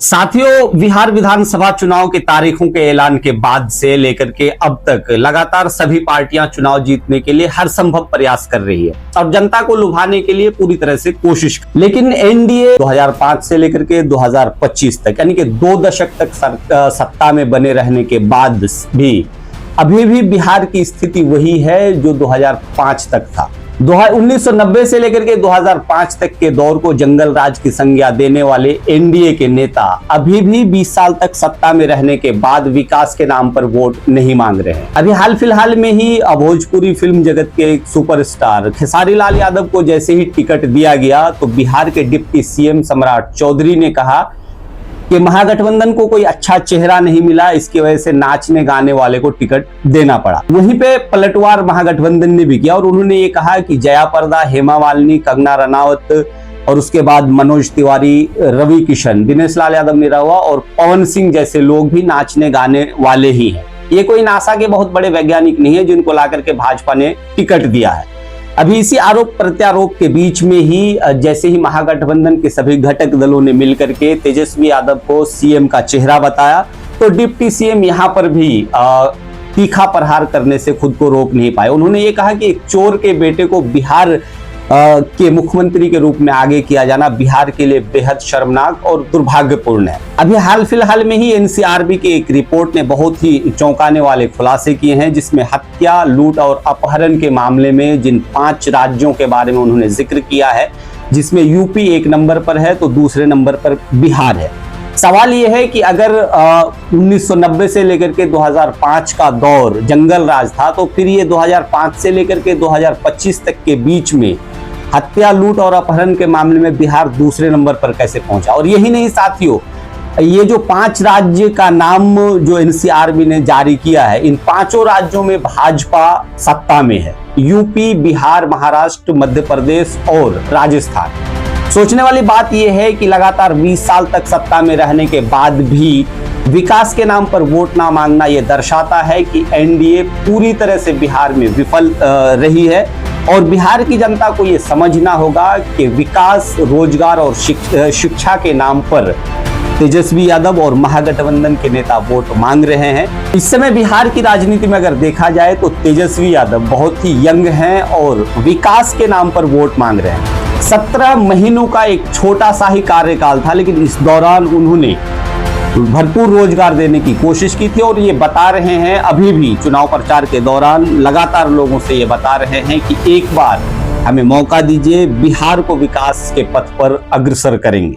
साथियों, बिहार विधानसभा चुनाव की तारीखों के ऐलान के बाद से लेकर के अब तक लगातार सभी पार्टियां चुनाव जीतने के लिए हर संभव प्रयास कर रही है और जनता को लुभाने के लिए पूरी तरह से कोशिश। लेकिन एनडीए 2005 से लेकर के 2025 तक यानी कि 2 दशक तक सत्ता में बने रहने के बाद भी अभी भी बिहार की स्थिति वही है जो 2005 तक था। 1990 से लेकर के 2005 तक के दौर को जंगल राज की संज्ञा देने वाले एनडीए के नेता अभी भी 20 साल तक सत्ता में रहने के बाद विकास के नाम पर वोट नहीं मांग रहे हैं। अभी हाल फिलहाल में ही भोजपुरी फिल्म जगत के एक सुपरस्टार खेसारी लाल यादव को जैसे ही टिकट दिया गया तो बिहार के डिप्टी सीएम सम्राट चौधरी ने कहा कि महागठबंधन को कोई अच्छा चेहरा नहीं मिला, इसकी वजह से नाचने गाने वाले को टिकट देना पड़ा। वहीं पे पलटवार महागठबंधन ने भी किया और उन्होंने ये कहा कि जया प्रदा, हेमा मालिनी, कंगना रनावत और उसके बाद मनोज तिवारी, रवि किशन, दिनेश लाल यादव निरहुआ और पवन सिंह जैसे लोग भी नाचने गाने वाले ही हैं। ये कोई नासा के बहुत बड़े वैज्ञानिक नहीं है जिनको ला करके भाजपा ने टिकट दिया है। अभी इसी आरोप प्रत्यारोप के बीच में ही जैसे ही महागठबंधन के सभी घटक दलों ने मिलकर के तेजस्वी यादव को सीएम का चेहरा बताया तो डिप्टी सीएम यहां पर भी तीखा प्रहार करने से खुद को रोक नहीं पाए। उन्होंने ये कहा कि एक चोर के बेटे को बिहार के मुख्यमंत्री के रूप में आगे किया जाना बिहार के लिए बेहद शर्मनाक और दुर्भाग्यपूर्ण है। अभी हाल फिलहाल में ही एनसीआरबी की एक रिपोर्ट ने बहुत ही चौंकाने वाले खुलासे किए हैं, जिसमें हत्या, लूट और अपहरण के मामले में जिन 5 राज्यों के बारे में उन्होंने जिक्र किया है, जिसमें यूपी 1 नंबर पर है तो दूसरे नंबर पर बिहार है। सवाल यह है कि अगर 1990 से लेकर के 2005 का दौर जंगल राज था तो फिर ये 2005 से लेकर के 2025 तक के बीच में हत्या, लूट और अपहरण के मामले में बिहार दूसरे नंबर पर कैसे पहुंचा। और यही नहीं साथियों, ये जो 5 राज्य का नाम जो एनसीआरबी ने जारी किया है, इन 5 राज्यों में भाजपा सत्ता में है। यूपी, बिहार, महाराष्ट्र, मध्य प्रदेश और राजस्थान। सोचने वाली बात यह है कि लगातार 20 साल तक सत्ता में रहने के बाद भी विकास के नाम पर वोट ना मांगना यह दर्शाता है कि एनडीए पूरी तरह से बिहार में विफल रही है और बिहार की जनता को यह समझना होगा कि विकास, रोजगार और शिक्षा के नाम पर तेजस्वी यादव और महागठबंधन के नेता वोट मांग रहे हैं। इस समय बिहार की राजनीति में अगर देखा जाए तो तेजस्वी यादव बहुत ही यंग हैं और विकास के नाम पर वोट मांग रहे हैं। 17 महीनों का एक छोटा सा ही कार्यकाल था, लेकिन इस दौरान उन्होंने भरपूर रोजगार देने की कोशिश की थी और ये बता रहे हैं, अभी भी चुनाव प्रचार के दौरान लगातार लोगों से ये बता रहे हैं कि एक बार हमें मौका दीजिए, बिहार को विकास के पथ पर अग्रसर करेंगे।